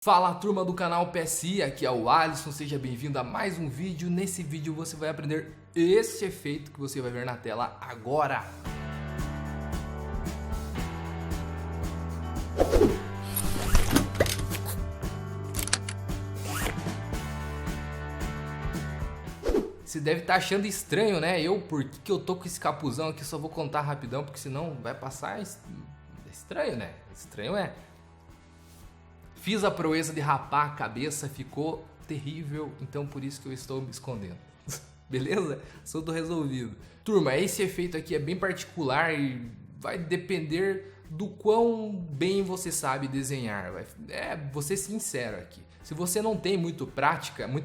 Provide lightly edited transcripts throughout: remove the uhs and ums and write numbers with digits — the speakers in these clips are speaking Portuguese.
Fala turma do canal PSI, aqui é o Alisson, seja bem-vindo a mais um vídeo. Nesse vídeo você vai aprender esse efeito que você vai ver na tela agora. Você deve estar achando estranho, né? Por que eu tô com esse capuzão aqui? Só vou contar rapidão, porque senão vai passar estranho, né? Estranho é. Fiz a proeza de rapar a cabeça, ficou terrível, então por isso que eu estou me escondendo. Beleza? Assunto resolvido. Turma, esse efeito aqui é bem particular e vai depender do quão bem você sabe desenhar. Vou ser sincero aqui. Se você não tem muita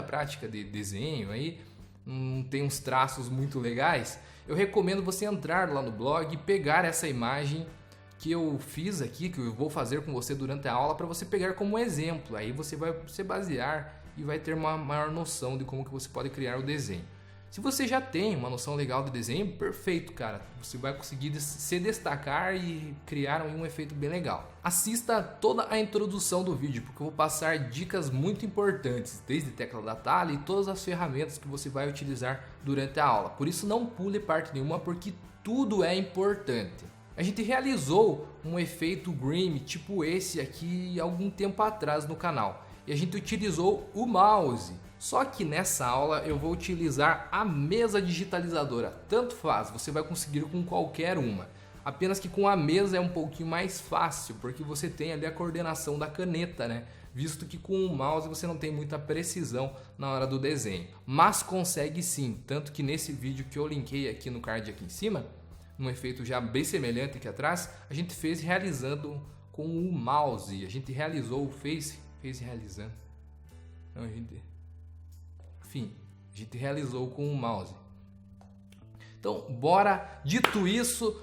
prática de desenho aí, não tem uns traços muito legais, eu recomendo você entrar lá no blog e pegar essa imagem que eu fiz aqui, que eu vou fazer com você durante a aula, para você pegar como exemplo. Aí você vai se basear e vai ter uma maior noção de como que você pode criar o desenho. Se você já tem uma noção legal de desenho, perfeito, cara. Você vai conseguir se destacar e criar um efeito bem legal. Assista toda a introdução do vídeo, porque eu vou passar dicas muito importantes, desde tecla de atalho e todas as ferramentas que você vai utilizar durante a aula. Por isso não pule parte nenhuma, porque tudo é importante. A gente realizou um efeito Grime tipo esse aqui algum tempo atrás no canal e a gente utilizou o mouse. Só que nessa aula eu vou utilizar a mesa digitalizadora. Tanto faz, você vai conseguir com qualquer uma. Apenas que com a mesa é um pouquinho mais fácil, porque você tem ali a coordenação da caneta, né? Visto que com o mouse você não tem muita precisão na hora do desenho. Mas consegue sim, tanto que nesse vídeo que eu linkei aqui no card aqui em cima, um efeito já bem semelhante aqui atrás, a gente fez realizando com o mouse. A gente realizou, fez realizando. Não, enfim, a gente realizou com o mouse. Então, bora. Dito isso,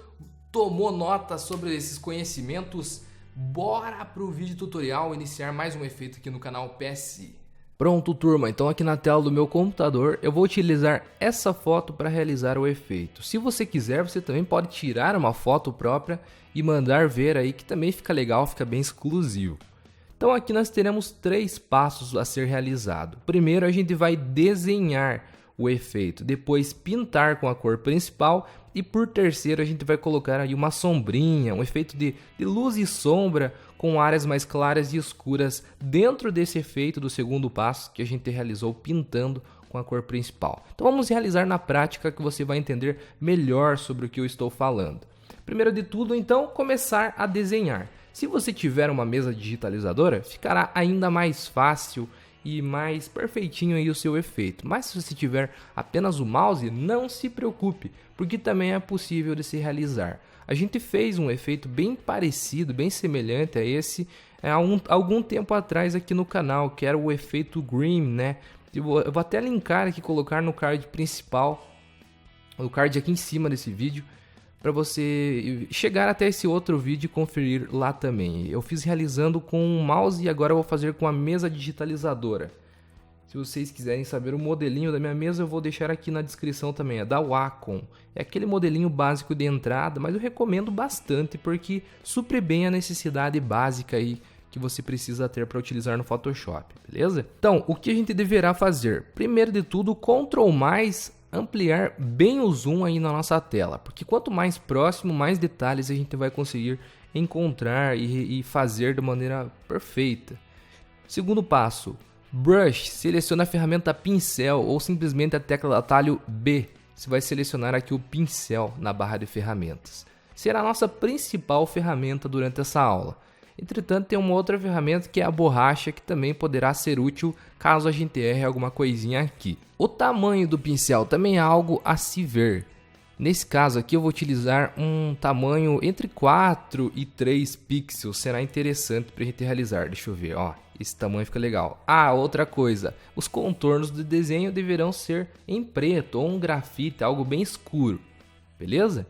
tomou nota sobre esses conhecimentos, bora pro vídeo tutorial iniciar mais um efeito aqui no canal PSI. Pronto, turma, então aqui na tela do meu computador eu vou utilizar essa foto para realizar o efeito. Se você quiser, você também pode tirar uma foto própria e mandar ver aí, que também fica legal, fica bem exclusivo. Então aqui nós teremos 3 passos a ser realizado. Primeiro a gente vai desenhar o efeito, depois pintar com a cor principal e por terceiro a gente vai colocar aí uma sombrinha, um efeito de luz e sombra com áreas mais claras e escuras dentro desse efeito do segundo passo que a gente realizou pintando com a cor principal. Então vamos realizar na prática, que você vai entender melhor sobre o que eu estou falando. Primeiro de tudo, então, começar a desenhar. Se você tiver uma mesa digitalizadora, ficará ainda mais fácil e mais perfeitinho aí o seu efeito. Mas se você tiver apenas o mouse, não se preocupe, porque também é possível de se realizar. A gente fez um efeito bem parecido, bem semelhante a esse há algum tempo atrás aqui no canal, que era o efeito Grime, né? Eu vou até linkar aqui, colocar no card principal, o card aqui em cima desse vídeo, para você chegar até esse outro vídeo e conferir lá também. Eu fiz realizando com o mouse e agora eu vou fazer com a mesa digitalizadora. Se vocês quiserem saber o modelinho da minha mesa, eu vou deixar aqui na descrição também. É da Wacom. É aquele modelinho básico de entrada, mas eu recomendo bastante porque supre bem a necessidade básica aí que você precisa ter para utilizar no Photoshop, beleza? Então, o que a gente deverá fazer? Primeiro de tudo, Ctrl+, ampliar bem o zoom aí na nossa tela, porque quanto mais próximo, mais detalhes a gente vai conseguir encontrar e fazer de maneira perfeita. Segundo passo, Brush, seleciona a ferramenta pincel ou simplesmente a tecla do atalho B. Você vai selecionar aqui o pincel na barra de ferramentas. Será a nossa principal ferramenta durante essa aula. Entretanto, tem uma outra ferramenta que é a borracha, que também poderá ser útil caso a gente erre alguma coisinha aqui. O tamanho do pincel também é algo a se ver. Nesse caso aqui eu vou utilizar um tamanho entre 4 e 3 pixels, será interessante para a gente realizar. Deixa eu ver, ó, esse tamanho fica legal. Ah, outra coisa, os contornos do desenho deverão ser em preto ou um grafite, algo bem escuro, beleza?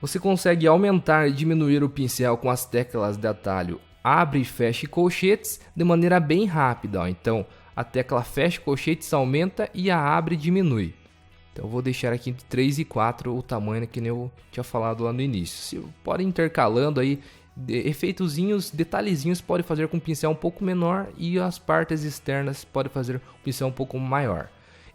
Você consegue aumentar e diminuir o pincel com as teclas de atalho abre e fecha colchetes de maneira bem rápida, ó. Então a tecla fecha colchetes aumenta e a abre diminui. Então eu vou deixar aqui entre 3 e 4 o tamanho que nem eu tinha falado lá no início. Você pode ir intercalando aí efeitozinhos, detalhezinhos pode fazer com um pincel um pouco menor e as partes externas pode fazer um pincel um pouco maior.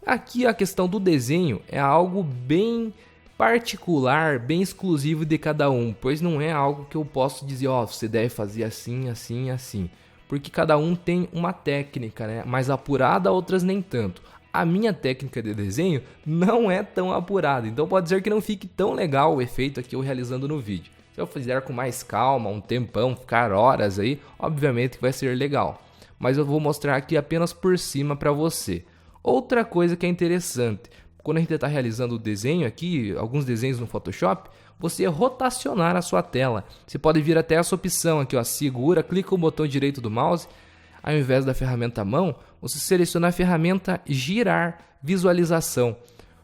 Aqui a questão do desenho é algo bem particular, bem exclusivo de cada um, pois não é algo que eu posso dizer, ó, você deve fazer assim, assim, assim, porque cada um tem uma técnica, né, mais apurada, outras nem tanto. A minha técnica de desenho não é tão apurada, então pode ser que não fique tão legal o efeito aqui eu realizando no vídeo. Se eu fizer com mais calma, um tempão, ficar horas aí, obviamente que vai ser legal. Mas eu vou mostrar aqui apenas por cima para você. Outra coisa que é interessante, quando a gente está realizando o desenho aqui, alguns desenhos no Photoshop, você rotacionar a sua tela. Você pode vir até essa opção aqui, ó, segura, clica o botão direito do mouse, ao invés da ferramenta mão, você seleciona a ferramenta girar visualização.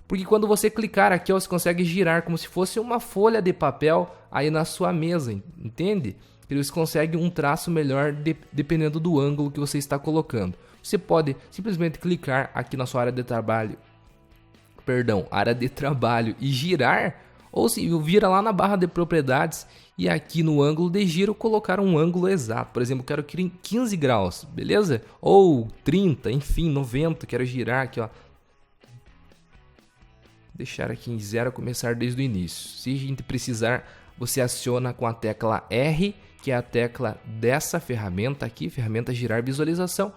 Porque quando você clicar aqui, você consegue girar como se fosse uma folha de papel aí na sua mesa, entende? Você consegue um traço melhor dependendo do ângulo que você está colocando. Você pode simplesmente clicar aqui na sua área de trabalho, e girar, ou se vira lá na barra de propriedades e aqui no ângulo de giro colocar um ângulo exato. Por exemplo, quero 15 graus, beleza? Ou 30, enfim, 90, quero girar aqui, ó. Deixar aqui em 0, começar desde o início. Se a gente precisar, você aciona com a tecla R, que é a tecla dessa ferramenta aqui, ferramenta girar visualização,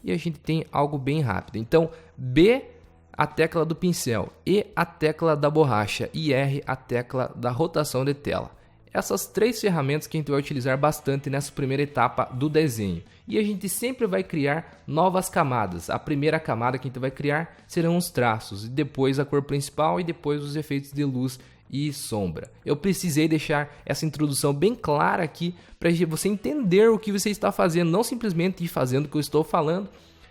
e a gente tem algo bem rápido. Então, B, a tecla do pincel, E, a tecla da borracha, e R, a tecla da rotação de tela. Essas três ferramentas que a gente vai utilizar bastante nessa primeira etapa do desenho. E a gente sempre vai criar novas camadas. A primeira camada que a gente vai criar serão os traços, e depois a cor principal e depois os efeitos de luz e sombra. Eu precisei deixar essa introdução bem clara aqui para você entender o que você está fazendo, não simplesmente ir fazendo o que eu estou falando.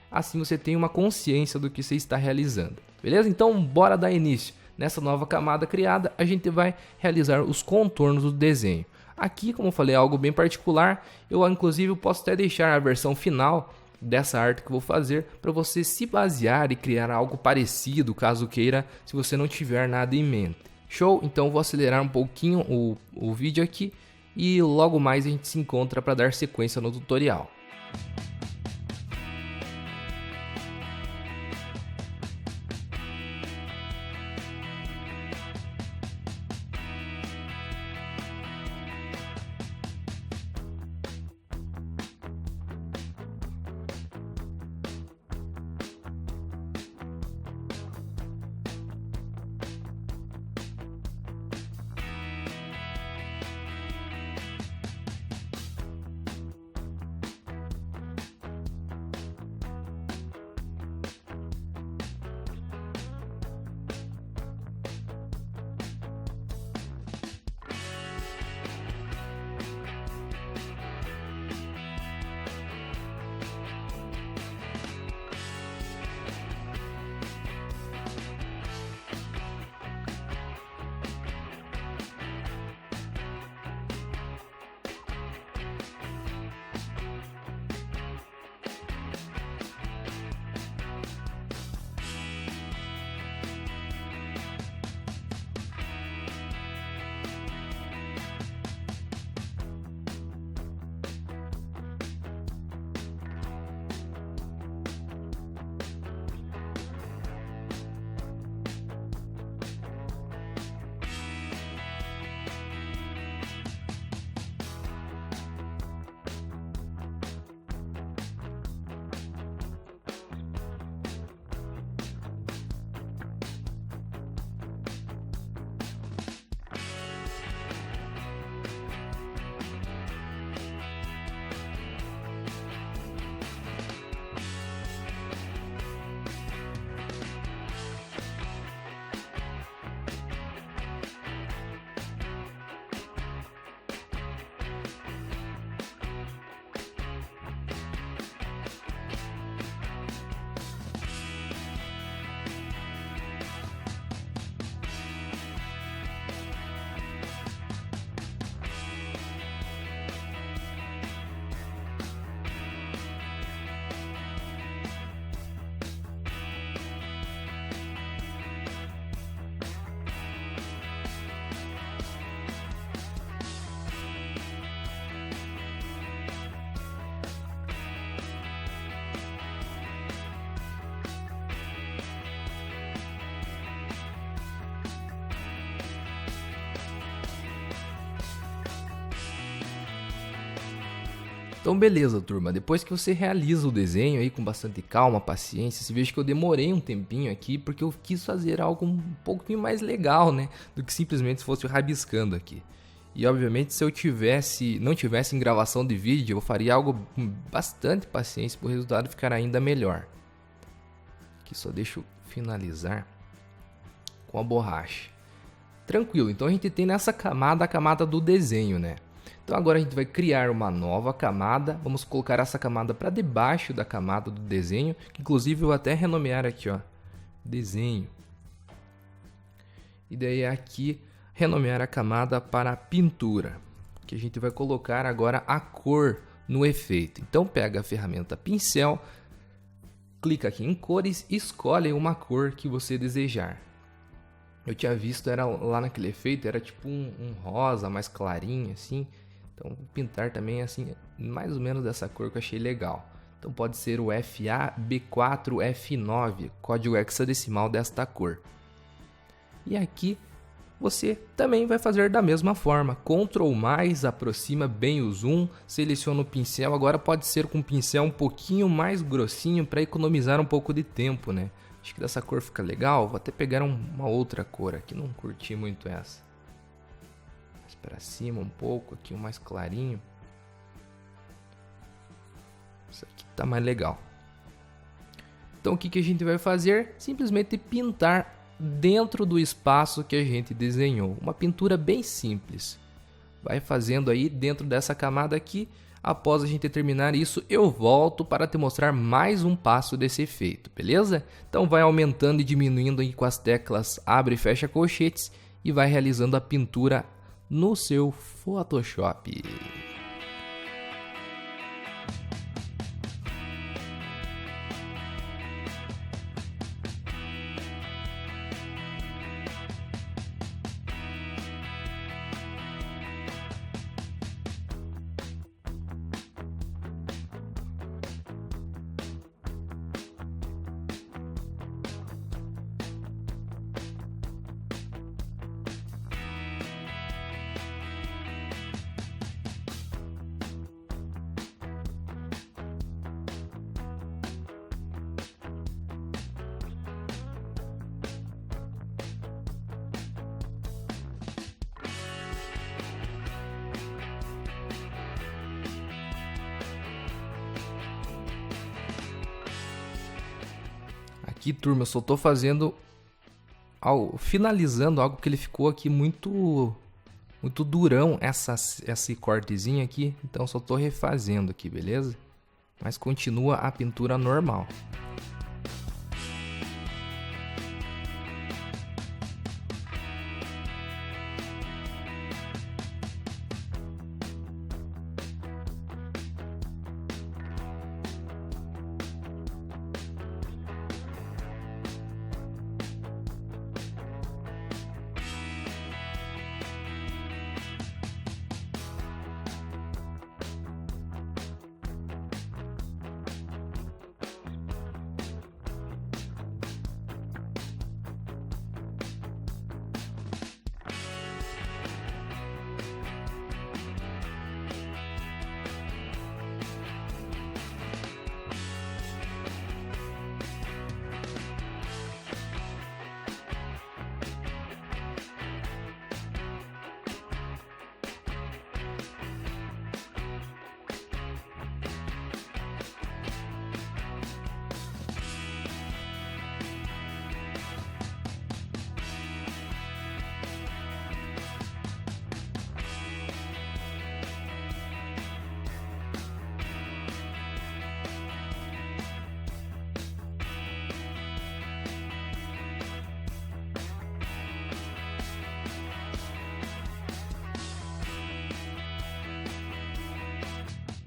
Assim você tem uma consciência do que você está realizando. Beleza? Então bora dar início. Nessa nova camada criada, a gente vai realizar os contornos do desenho. Aqui, como eu falei, é algo bem particular. Eu, inclusive, posso até deixar a versão final dessa arte que eu vou fazer para você se basear e criar algo parecido, caso queira, se você não tiver nada em mente. Show? Então, vou acelerar um pouquinho o vídeo aqui e logo mais a gente se encontra para dar sequência no tutorial. Então beleza, turma, depois que você realiza o desenho aí com bastante calma, paciência, você veja que eu demorei um tempinho aqui porque eu quis fazer algo um pouquinho mais legal, né, do que simplesmente se fosse rabiscando aqui. E obviamente se eu não tivesse em gravação de vídeo, eu faria algo com bastante paciência para o resultado ficar ainda melhor. Aqui só deixa eu finalizar com a borracha. Tranquilo, então a gente tem nessa camada a camada do desenho, né? Então agora a gente vai criar uma nova camada, vamos colocar essa camada para debaixo da camada do desenho, que inclusive eu vou até renomear aqui, ó, desenho. E daí aqui renomear a camada para pintura, que a gente vai colocar agora a cor no efeito. Então pega a ferramenta pincel, clica aqui em cores e escolhe uma cor que você desejar. Eu tinha visto, era lá naquele efeito, era tipo um rosa mais clarinho assim. Então vou pintar também assim, mais ou menos dessa cor que eu achei legal. Então pode ser o FAB4F9, código hexadecimal desta cor. E aqui você também vai fazer da mesma forma. Ctrl+, aproxima bem o zoom, seleciona o pincel. Agora pode ser com um pincel um pouquinho mais grossinho para economizar um pouco de tempo, né? Acho que dessa cor fica legal. Vou até pegar uma outra cor aqui, não curti muito essa. Mais para cima um pouco, aqui um mais clarinho. Isso aqui tá mais legal. Então o que a gente vai fazer? Simplesmente pintar dentro do espaço que a gente desenhou. Uma pintura bem simples. Vai fazendo aí dentro dessa camada aqui. Após a gente terminar isso, eu volto para te mostrar mais um passo desse efeito, beleza? Então vai aumentando e diminuindo aí com as teclas abre e fecha colchetes e vai realizando a pintura no seu Photoshop. Aqui, turma, eu só tô finalizando algo que ele ficou aqui muito durão, esse cortezinho aqui, então só tô refazendo aqui, beleza? Mas continua a pintura normal.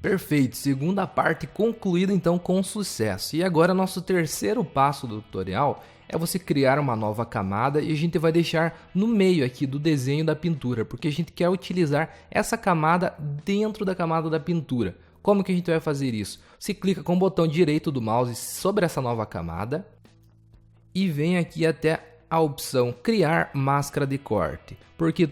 Perfeito, segunda parte concluída então com sucesso. E agora nosso terceiro passo do tutorial é você criar uma nova camada e a gente vai deixar no meio aqui do desenho da pintura, porque a gente quer utilizar essa camada dentro da camada da pintura. Como que a gente vai fazer isso? Você clica com o botão direito do mouse sobre essa nova camada e vem aqui até a opção criar máscara de corte, porque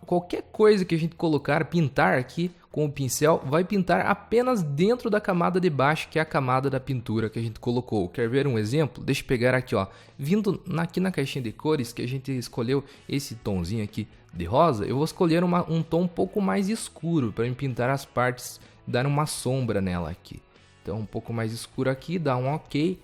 qualquer coisa que a gente colocar, pintar aqui com o pincel, vai pintar apenas dentro da camada de baixo, que é a camada da pintura que a gente colocou. Quer ver um exemplo? Deixa eu pegar aqui, ó, vindo aqui na caixinha de cores que a gente escolheu esse tomzinho aqui de rosa, eu vou escolher um tom um pouco mais escuro para pintar as partes, dar uma sombra nela aqui. Então um pouco mais escuro aqui, dá um ok.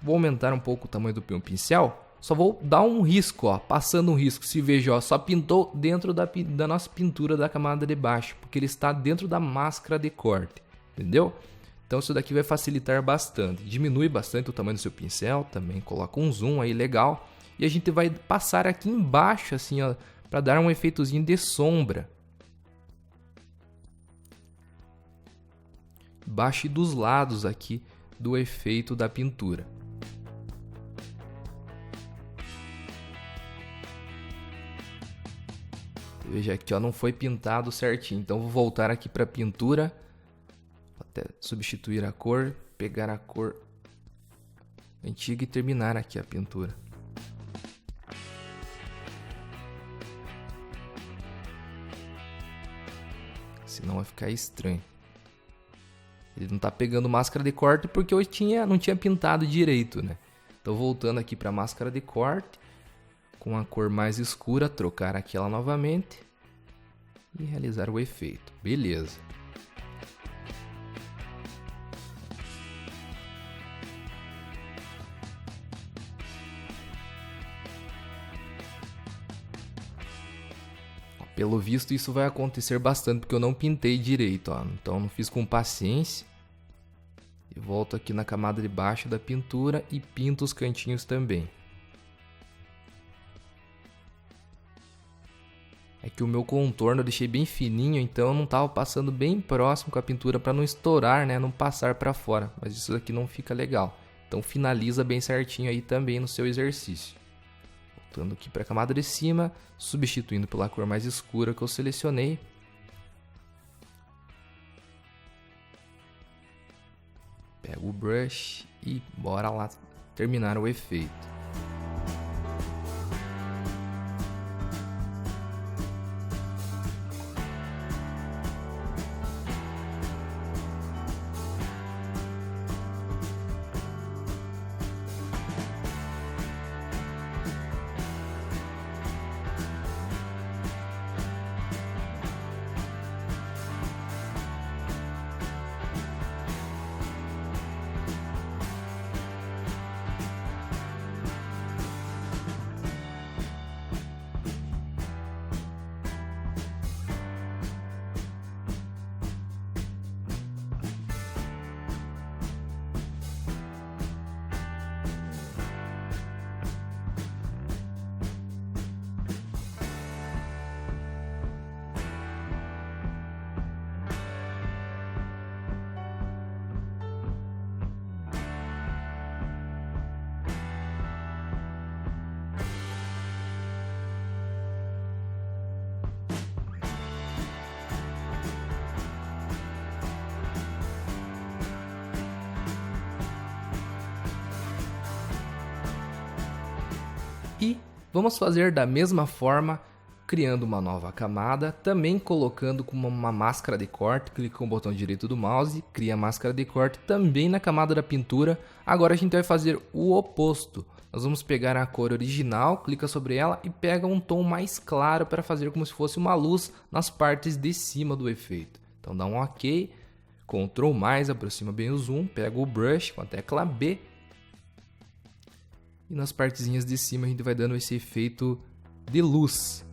Vou aumentar um pouco o tamanho do pincel. Só vou dar um risco, ó, passando um risco. Se veja, ó, só pintou dentro da nossa pintura da camada de baixo, porque ele está dentro da máscara de corte, entendeu? Então isso daqui vai facilitar bastante. Diminui bastante o tamanho do seu pincel, também coloca um zoom aí legal. E a gente vai passar aqui embaixo, assim, ó, para dar um efeitozinho de sombra. Embaixo e dos lados aqui do efeito da pintura. Veja aqui, ó, não foi pintado certinho. Então vou voltar aqui para a pintura, até substituir a cor, pegar a cor antiga e terminar aqui a pintura. Senão vai ficar estranho. Ele não está pegando máscara de corte porque eu não tinha pintado direito, né? Então voltando aqui para a máscara de corte, com a cor mais escura, trocar aqui ela novamente e realizar o efeito. Beleza. Pelo visto isso vai acontecer bastante porque eu não pintei direito, ó. Então não fiz com paciência. E volto aqui na camada de baixo da pintura e pinto os cantinhos também. É que o meu contorno eu deixei bem fininho, então eu não estava passando bem próximo com a pintura para não estourar, né? Não passar para fora. Mas isso aqui não fica legal. Então finaliza bem certinho aí também no seu exercício. Voltando aqui para a camada de cima, substituindo pela cor mais escura que eu selecionei. Pego o brush e bora lá terminar o efeito. E vamos fazer da mesma forma, criando uma nova camada, também colocando como uma máscara de corte, clica com o botão direito do mouse, cria a máscara de corte também na camada da pintura. Agora a gente vai fazer o oposto. Nós vamos pegar a cor original, clica sobre ela e pega um tom mais claro para fazer como se fosse uma luz nas partes de cima do efeito. Então dá um OK, Ctrl+, aproxima bem o zoom, pega o brush com a tecla B. E nas partezinhas de cima a gente vai dando esse efeito de luz.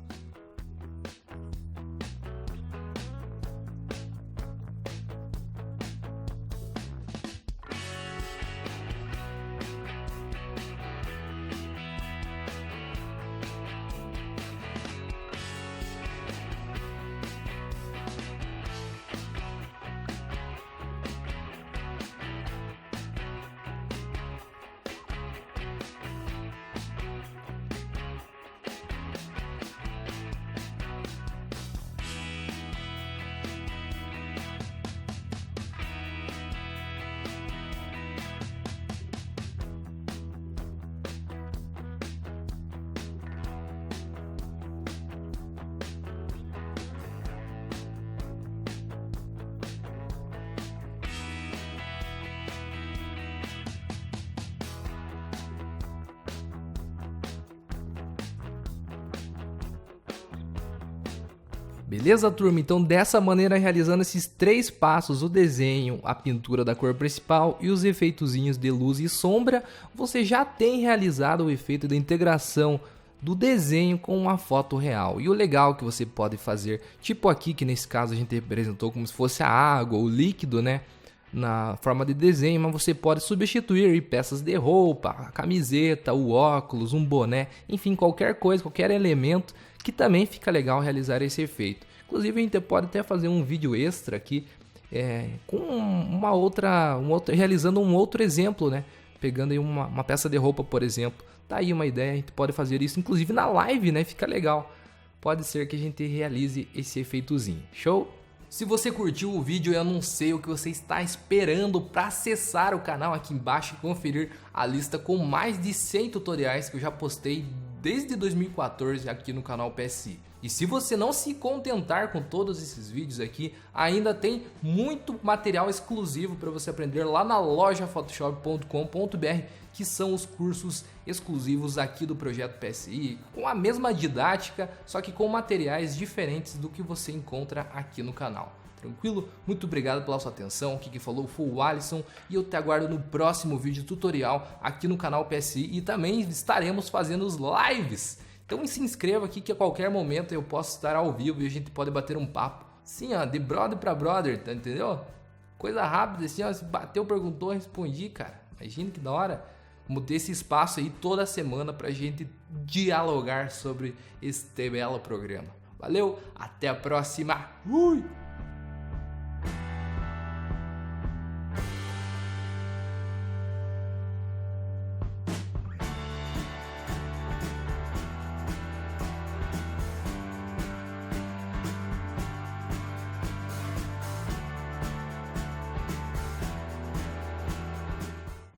Beleza, turma? Então, dessa maneira, realizando esses 3 passos, o desenho, a pintura da cor principal e os efeitozinhos de luz e sombra, você já tem realizado o efeito da integração do desenho com uma foto real. E o legal que você pode fazer, tipo aqui, que nesse caso a gente representou como se fosse a água, o líquido, né? Na forma de desenho, mas você pode substituir peças de roupa, a camiseta, o óculos, um boné, enfim, qualquer coisa, qualquer elemento que também fica legal realizar esse efeito. Inclusive a gente pode até fazer um vídeo extra aqui com realizando um outro exemplo, né? Pegando aí uma peça de roupa, por exemplo. Tá aí uma ideia, a gente pode fazer isso inclusive na live, né? Fica legal. Pode ser que a gente realize esse efeitozinho. Show? Se você curtiu o vídeo, eu não sei o que você está esperando para acessar o canal aqui embaixo e conferir a lista com mais de 100 tutoriais que eu já postei desde 2014 aqui no canal PSI. E se você não se contentar com todos esses vídeos aqui, ainda tem muito material exclusivo para você aprender lá na loja photoshop.com.br, que são os cursos exclusivos aqui do projeto PSI, com a mesma didática, só que com materiais diferentes do que você encontra aqui no canal. Tranquilo? Muito obrigado pela sua atenção. Aqui quem falou foi o Alisson e eu te aguardo no próximo vídeo tutorial aqui no canal PSI, e também estaremos fazendo os lives. Então se inscreva aqui que a qualquer momento eu posso estar ao vivo e a gente pode bater um papo. Sim, ó, de brother pra brother, tá, entendeu? Coisa rápida assim, ó, se bateu, perguntou, respondi, cara. Imagina que da hora. Vamos ter esse espaço aí toda semana pra gente dialogar sobre este belo programa. Valeu, até a próxima. Ui!